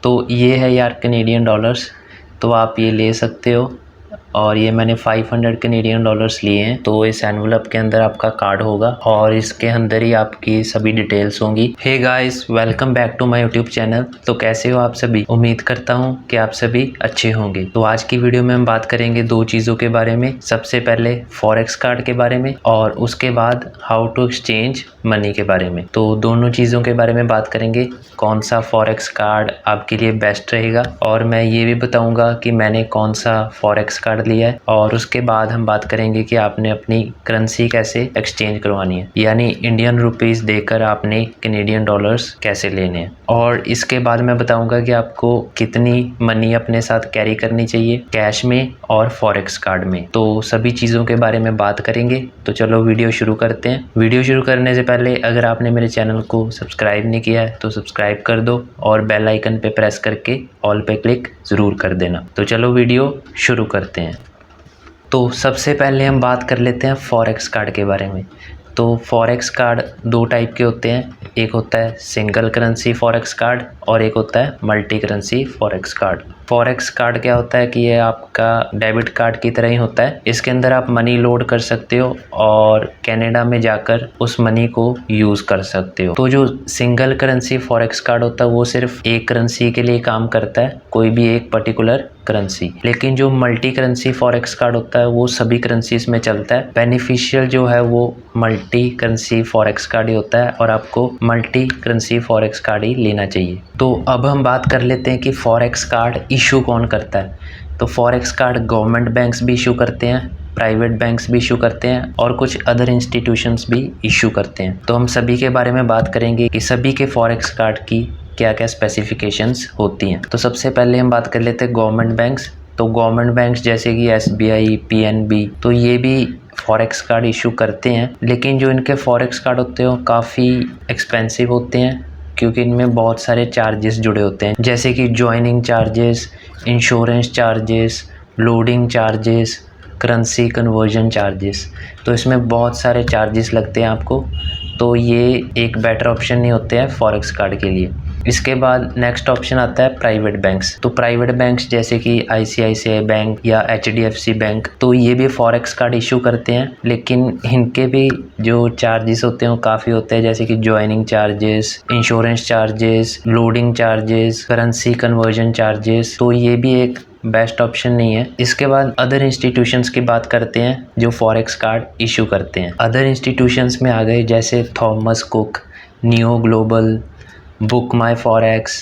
तो ये है यार कनेडियन डॉलर्स, तो आप ये ले सकते हो। और ये मैंने 500 कनेडियन डॉलर्स लिए हैं। तो इस एनवलप के अंदर आपका कार्ड होगा और इसके अंदर ही आपकी सभी डिटेल्स होंगी। Hey guys, welcome back to my YouTube channel. तो कैसे हो आप सभी? उम्मीद करता हूँ कि आप सभी अच्छे होंगे। तो आज की वीडियो में हम बात करेंगे दो चीज़ों के बारे में। सबसे पहले फॉरेक्स कार्ड के बारे में और उसके बाद हाउ टू एक्सचेंज मनी के बारे में। तो दोनों चीज़ों के बारे में बात करेंगे, कौन सा फॉरेक्स कार्ड आपके लिए बेस्ट रहेगा, और मैं ये भी बताऊंगा कि मैंने कौन सा फॉरेक्स कार्ड लिया है। और उसके बाद हम बात करेंगे कि आपने अपनी करेंसी कैसे एक्सचेंज करवानी है, यानी इंडियन रुपीस देकर आपने कनेडियन डॉलर्स कैसे लेने हैं। और इसके बाद मैं बताऊंगा कि आपको कितनी मनी अपने साथ कैरी करनी चाहिए, कैश में और फॉरेक्स कार्ड में। तो सभी चीज़ों के बारे में बात करेंगे। तो चलो वीडियो शुरू करते हैं। वीडियो शुरू करने से पहले अगर आपने मेरे चैनल को सब्सक्राइब नहीं किया है तो सब्सक्राइब कर दो और बेल आइकन पे प्रेस करके ऑल पे क्लिक ज़रूर कर देना। तो चलो वीडियो शुरू करते हैं। तो सबसे पहले हम बात कर लेते हैं फॉरेक्स कार्ड के बारे में। तो फॉरेक्स कार्ड दो टाइप के होते हैं, एक होता है सिंगल करेंसी फॉरेक्स कार्ड और एक होता है multi currency forex card. Forex card क्या होता है कि ये आपका डेबिट कार्ड की तरह ही होता है। इसके अंदर आप मनी लोड कर सकते हो और कनाडा में जाकर उस मनी को यूज़ कर सकते हो। तो जो सिंगल करेंसी फॉरेक्स कार्ड होता है वो सिर्फ एक करेंसी के लिए काम करता है, कोई भी एक पर्टिकुलर करेंसी। लेकिन जो मल्टी करेंसी फॉरेक्स कार्ड होता है वो सभी करेंसीज में चलता है। बेनिफिशियल जो है वो मल्टी करेंसी फॉरेक्स कार्ड ही होता है और आपको मल्टी करेंसी फॉरेक्स कार्ड ही लेना चाहिए। तो अब हम बात कर लेते हैं कि फॉरेक्स कार्ड इशू कौन करता है। तो फॉरेक्स कार्ड गवर्नमेंट बैंक्स भी इशू करते हैं, प्राइवेट बैंक्स भी इशू करते हैं और कुछ अदर इंस्टीट्यूशंस भी इशू करते हैं। तो हम सभी के बारे में बात करेंगे कि सभी के फॉरेक्स कार्ड की क्या क्या स्पेसिफिकेशंस होती हैं। तो सबसे पहले हम बात कर लेते हैं गवर्नमेंट बैंक्स। तो गवर्नमेंट बैंक्स जैसे कि SBI, PNB, तो ये भी फॉरेक्स कार्ड इशू करते हैं। लेकिन जो इनके फॉरेक्स कार्ड होते हैं वो काफ़ी एक्सपेंसिव होते हैं क्योंकि इनमें बहुत सारे चार्जेस जुड़े होते हैं, जैसे कि joining charges, insurance charges, loading charges, currency conversion charges. तो इसमें बहुत सारे चार्जेस लगते हैं आपको। तो ये एक बेटर ऑप्शन नहीं होते हैं फॉरेक्स कार्ड के लिए। इसके बाद नेक्स्ट ऑप्शन आता है प्राइवेट बैंक्स। तो प्राइवेट बैंक्स जैसे कि ICICI बैंक या HDFC बैंक, तो ये भी फॉरेक्स कार्ड इशू करते हैं। लेकिन इनके भी जो चार्जेस होते हैं वो काफ़ी होते हैं, जैसे कि joining charges, insurance charges, loading charges, currency conversion charges. तो ये भी एक बेस्ट ऑप्शन नहीं है। इसके बाद अदर इंस्टीट्यूशंस की बात करते हैं जो फॉरेक्स कार्ड इशू करते हैं। अदर इंस्टीट्यूशंस में आ गए जैसे Thomas Cook, Niyo Global, Book My Forex,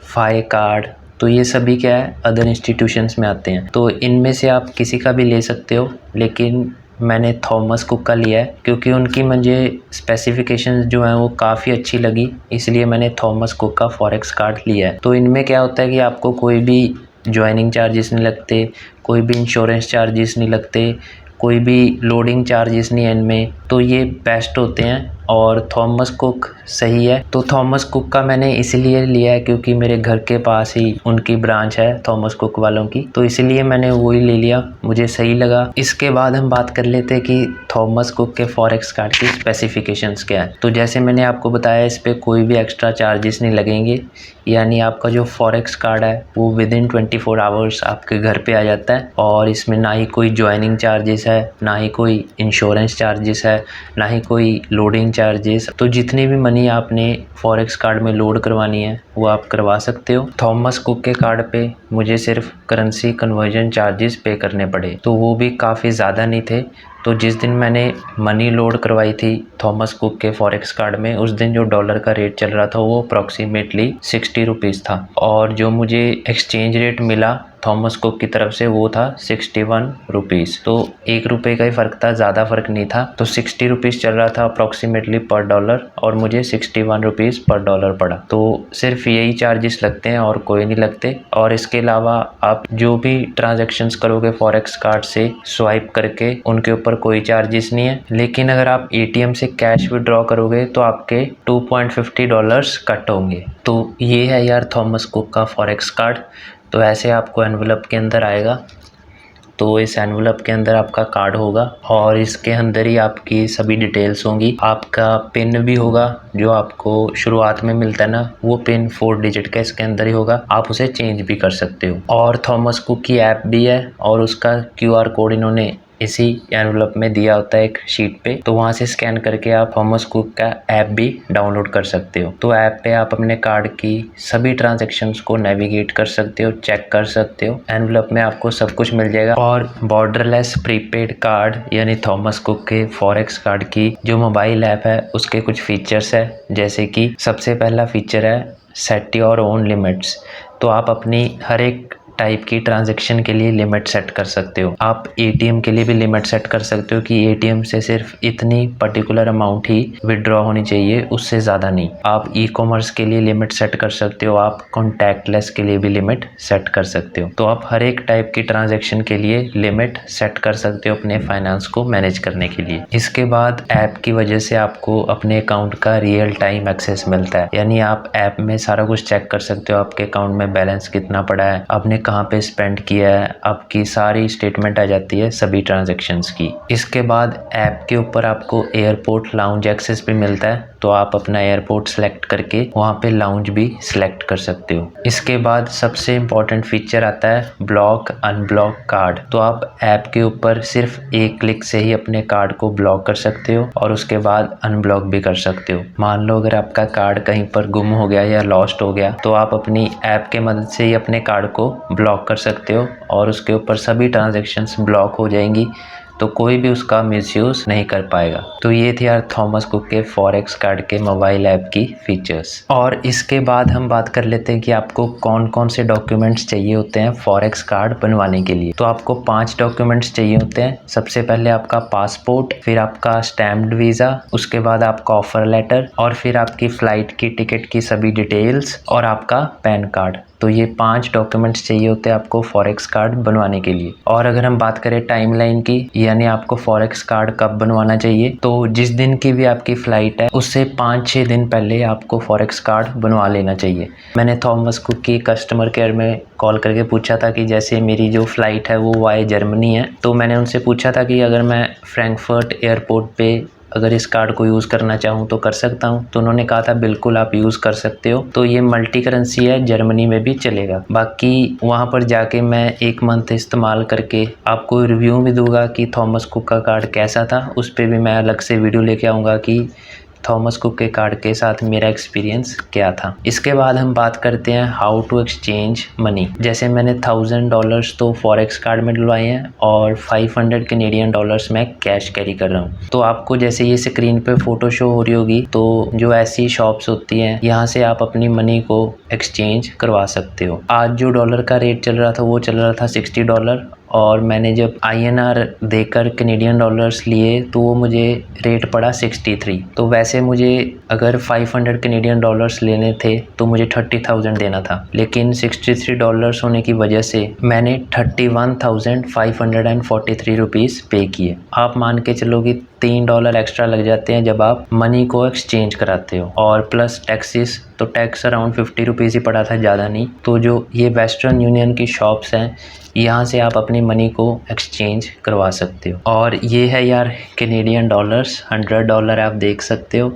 Fi card. तो ये सभी क्या है, अदर इंस्टीट्यूशंस में आते हैं। तो इनमें से आप किसी का भी ले सकते हो, लेकिन मैंने थॉमस कुक का लिया है क्योंकि उनकी मुझे स्पेसिफिकेशंस जो हैं वो काफ़ी अच्छी लगी, इसलिए मैंने थॉमस कुक का फॉरेक्स कार्ड लिया है। तो इनमें क्या होता है कि आपको कोई भी ज्वाइनिंग चार्जेस नहीं लगते, कोई भी इंश्योरेंस चार्जेस नहीं लगते, कोई भी लोडिंग चार्जेस नहीं है इनमें। तो ये बेस्ट होते हैं और थॉमस कुक सही है। तो थॉमस कुक का मैंने इसलिए लिया है क्योंकि मेरे घर के पास ही उनकी ब्रांच है थॉमस कुक वालों की, तो इसलिए मैंने वही ले लिया, मुझे सही लगा। इसके बाद हम बात कर लेते हैं कि थॉमस कुक के फॉरेक्स कार्ड की स्पेसिफिकेशंस क्या है। तो जैसे मैंने आपको बताया, इस पर कोई भी एक्स्ट्रा चार्जेस नहीं लगेंगे, यानी आपका जो फॉरेक्स कार्ड है वो विदिन 24 आवर्स आपके घर पे आ जाता है। और इसमें ना ही कोई ज्वाइनिंग चार्जेस है, ना ही कोई इंश्योरेंस चार्जेस है, ना ही कोई लोडिंग चार्जेस। तो जितनी भी मनी आपने फॉरेक्स कार्ड में लोड करवानी है वो आप करवा सकते हो। थॉमस कुक के कार्ड पे मुझे सिर्फ करेंसी कन्वर्जन चार्जेस पे करने पड़े, तो वो भी काफ़ी ज़्यादा नहीं थे। तो जिस दिन मैंने मनी लोड करवाई थी थॉमस कुक के फॉरेक्स कार्ड में, उस दिन जो डॉलर का रेट चल रहा था वो अप्रॉक्सीमेटली 60 रुपीज़ था, और जो मुझे एक्सचेंज रेट मिला थॉमस कुक की तरफ से वो था 61 रुपीज़। तो 1 रुपये का ही फ़र्क था, ज़्यादा फ़र्क नहीं था। तो 60 रुपीज़ चल रहा था अप्रॉक्सीमेटली पर डॉलर, और मुझे 61 रुपीज़ पर डॉलर पड़ा। तो सिर्फ यही चार्जेस लगते हैं और कोई नहीं लगते। और इसके अलावा आप जो भी ट्रांजैक्शंस करोगे फॉरेक्स कार्ड से स्वाइप करके, उनके ऊपर कोई चार्जेस नहीं है। लेकिन अगर आप ATM से कैश विड्रॉ करोगे तो आपके $2.50 कट होंगे। तो ये है यार थॉमस कुक का फॉरेक्स कार्ड। तो ऐसे आपको एनवलप के अंदर आएगा। तो इस एनवलप के अंदर आपका कार्ड होगा और इसके अंदर ही आपकी सभी डिटेल्स होंगी। आपका पिन भी होगा, जो आपको शुरुआत में मिलता है ना, वो पिन 4 डिजिट का इसके अंदर ही होगा। आप उसे चेंज भी कर सकते हो। और थॉमस कुक की ऐप भी है और उसका QR कोड इन्होंने इसी एनवलप में दिया होता है एक शीट पे, तो वहाँ से स्कैन करके आप थॉमस कुक का ऐप भी डाउनलोड कर सकते हो। तो ऐप पे आप अपने कार्ड की सभी ट्रांजैक्शंस को नेविगेट कर सकते हो, चेक कर सकते हो। एनवलप में आपको सब कुछ मिल जाएगा। और बॉर्डरलेस प्रीपेड कार्ड यानी थॉमस कुक के फॉरेक्स कार्ड की जो मोबाइल ऐप है उसके कुछ फीचर्स है, जैसे कि सबसे पहला फीचर है सेट योर ओन लिमिट्स। तो आप अपनी हर एक टाइप की ट्रांजैक्शन के लिए लिमिट सेट कर सकते हो। आप ATM के लिए भी लिमिट सेट कर सकते हो कि ATM से सिर्फ इतनी पर्टिकुलर अमाउंट ही विड्रॉ होनी चाहिए, उससे ज़्यादा नहीं। आप E-कॉमर्स के लिए लिमिट सेट कर सकते हो। आप कॉन्टैक्टलेस के लिए भी लिमिट सेट कर सकते हो। तो आप हर एक टाइप की ट्रांजैक्शन के लिए लिमिट सेट कर सकते हो अपने फाइनेंस को मैनेज करने के लिए। इसके बाद ऐप की वजह से आपको अपने अकाउंट का रियल टाइम एक्सेस मिलता है, यानी आप ऐप में सारा कुछ चेक कर सकते हो। आपके अकाउंट में बैलेंस कितना पड़ा है, आपने कहाँ पे स्पेंड किया है, आपकी सारी स्टेटमेंट आ जाती है सभी ट्रांजैक्शंस की। इसके बाद ऐप के ऊपर आपको एयरपोर्ट लाउंज एक्सेस भी मिलता है, तो आप अपना एयरपोर्ट सेलेक्ट करके वहाँ पे लाउंज भी सिलेक्ट कर सकते हो। इसके बाद सबसे इम्पॉर्टेंट फीचर आता है ब्लॉक अनब्लॉक कार्ड। तो आप ऐप के ऊपर सिर्फ एक क्लिक से ही अपने कार्ड को ब्लॉक कर सकते हो और उसके बाद अनब्लॉक भी कर सकते हो। मान लो अगर आपका कार्ड कहीं पर गुम हो गया या लॉस्ट हो गया, तो आप अपनी ऐप के मदद से ही अपने कार्ड को ब्लॉक कर सकते हो और उसके ऊपर सभी ट्रांजैक्शंस ब्लॉक हो जाएंगी, तो कोई भी उसका मिसयूज़ नहीं कर पाएगा। तो ये थे यार थॉमस कुक के फॉरेक्स कार्ड के मोबाइल ऐप की फीचर्स। और इसके बाद हम बात कर लेते हैं कि आपको कौन कौन से डॉक्यूमेंट्स चाहिए होते हैं फॉरेक्स कार्ड बनवाने के लिए। तो आपको 5 डॉक्यूमेंट्स चाहिए होते हैं। सबसे पहले आपका पासपोर्ट, फिर आपका स्टैम्प्ड वीज़ा, उसके बाद आपका ऑफर लेटर, और फिर आपकी फ़्लाइट की टिकट की सभी डिटेल्स, और आपका पैन कार्ड। तो ये 5 डॉक्यूमेंट्स चाहिए होते हैं आपको फॉरेक्स कार्ड बनवाने के लिए। और अगर हम बात करें टाइमलाइन की, यानी आपको फॉरेक्स कार्ड कब बनवाना चाहिए, तो जिस दिन की भी आपकी फ़्लाइट है उससे 5-6 दिन पहले आपको फॉरेक्स कार्ड बनवा लेना चाहिए। मैंने थॉमस कुक की कस्टमर केयर में कॉल करके पूछा था कि जैसे मेरी जो फ़्लाइट है वो वाया जर्मनी है, तो मैंने उनसे पूछा था कि अगर मैं फ्रैंकफर्ट एयरपोर्ट पे अगर इस कार्ड को यूज़ करना चाहूँ तो कर सकता हूँ। तो उन्होंने कहा था बिल्कुल आप यूज़ कर सकते हो। तो ये मल्टी करेंसी है, जर्मनी में भी चलेगा। बाकी वहाँ पर जाके मैं 1 मंथ इस्तेमाल करके आपको रिव्यू भी दूंगा कि थॉमस कुक का कार्ड कैसा था। उस पर भी मैं अलग से वीडियो लेके आऊँगा कि थॉमस कुक के कार्ड के साथ मेरा एक्सपीरियंस क्या था। इसके बाद हम बात करते हैं हाउ टू एक्सचेंज मनी। जैसे मैंने $1000 तो फॉरेक्स कार्ड में डलवाए हैं और 500 कैनेडियन डॉलर्स मैं कैश कैरी कर रहा हूँ। तो आपको जैसे ये स्क्रीन पे फ़ोटो शो हो रही होगी, तो जो ऐसी शॉप्स होती हैं यहाँ से आप अपनी मनी को एक्सचेंज करवा सकते हो। आज जो डॉलर का रेट चल रहा था वो चल रहा था $60, और मैंने जब INR देकर कैनेडियन डॉलर्स लिए तो वो मुझे रेट पड़ा 63। तो वैसे मुझे अगर 500 कैनेडियन डॉलर्स लेने थे तो मुझे 30,000 देना था, लेकिन $63 होने की वजह से मैंने 31,543 रुपीज़ पे किए। आप मान के चलो कि $3 एक्स्ट्रा लग जाते हैं जब आप मनी को एक्सचेंज कराते हो, और प्लस टैक्सेस, तो टैक्स अराउंड 50 रुपीज़ ही पड़ा था, ज़्यादा नहीं। तो जो ये वेस्टर्न यूनियन की शॉप्स हैं यहाँ से आप अपनी मनी को एक्सचेंज करवा सकते हो। और ये है यार कैनेडियन डॉलर्स, $100 आप देख सकते हो।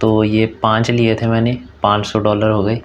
तो ये 5 लिए थे मैंने, $500 हो गए।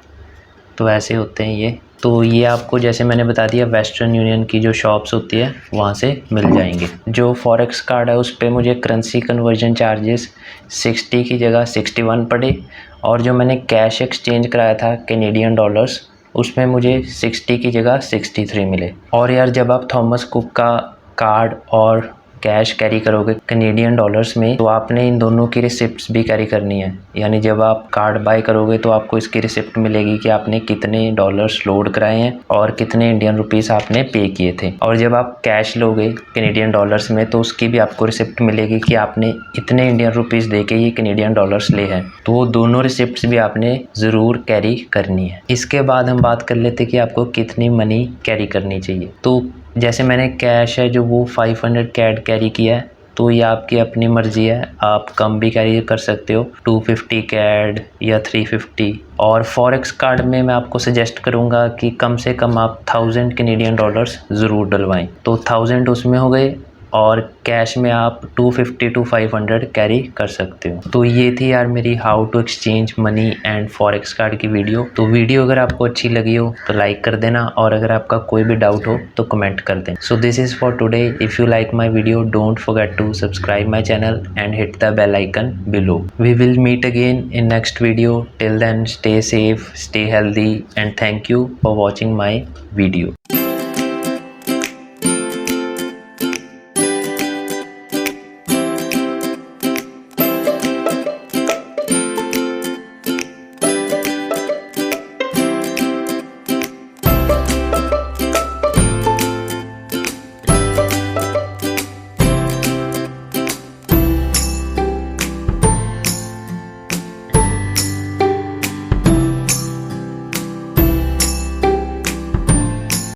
तो ऐसे होते हैं ये। तो ये आपको जैसे मैंने बता दिया वेस्टर्न यूनियन की जो शॉप्स होती है वहाँ से मिल जाएंगे। जो फॉरेक्स कार्ड है उस पर मुझे करेंसी कन्वर्जन चार्जेस 60 की जगह 61 पड़े, और जो मैंने कैश एक्सचेंज कराया था कैनेडियन डॉलर्स उसमें मुझे 60 की जगह 63 मिले। और यार जब आप थॉमस कुक का कार्ड और कैश कैरी करोगे कैनेडियन डॉलर्स में, तो आपने इन दोनों की रिसिप्ट्स भी कैरी करनी है। यानी जब आप कार्ड बाय करोगे तो आपको इसकी रिसिप्ट मिलेगी कि आपने कितने डॉलर्स लोड कराए हैं और कितने इंडियन रुपीस आपने पे किए थे। और जब आप कैश लोगे कैनेडियन डॉलर्स में तो उसकी भी आपको रिसिप्ट मिलेगी कि आपने इतने इंडियन रुपीस दे के ये कैनेडियन डॉलर्स ले हैं। तो वो दोनों रिसिप्ट्स भी आपने ज़रूर कैरी करनी है। इसके बाद हम बात कर लेते कि आपको कितनी मनी कैरी करनी चाहिए। तो जैसे मैंने कैश है जो वो 500 कैड कैरी किया है, तो ये आपकी अपनी मर्ज़ी है, आप कम भी कैरी कर सकते हो, 250 कैड या 350। और फॉरेक्स कार्ड में मैं आपको सजेस्ट करूँगा कि कम से कम आप 1000 कैनेडियन डॉलर्स ज़रूर डलवाएं। तो 1000 उसमें हो गए और कैश में आप 250 to 500 कैरी कर सकते हो। तो ये थी यार मेरी how to exchange money and forex card की वीडियो। तो वीडियो अगर आपको अच्छी लगी हो तो लाइक कर देना, और अगर आपका कोई भी डाउट हो तो कमेंट कर देना। So this is for today. If you like my video don't forget to subscribe my channel and hit the bell icon below. We will meet again in next video. Till then stay safe, stay healthy and thank you for watching my video.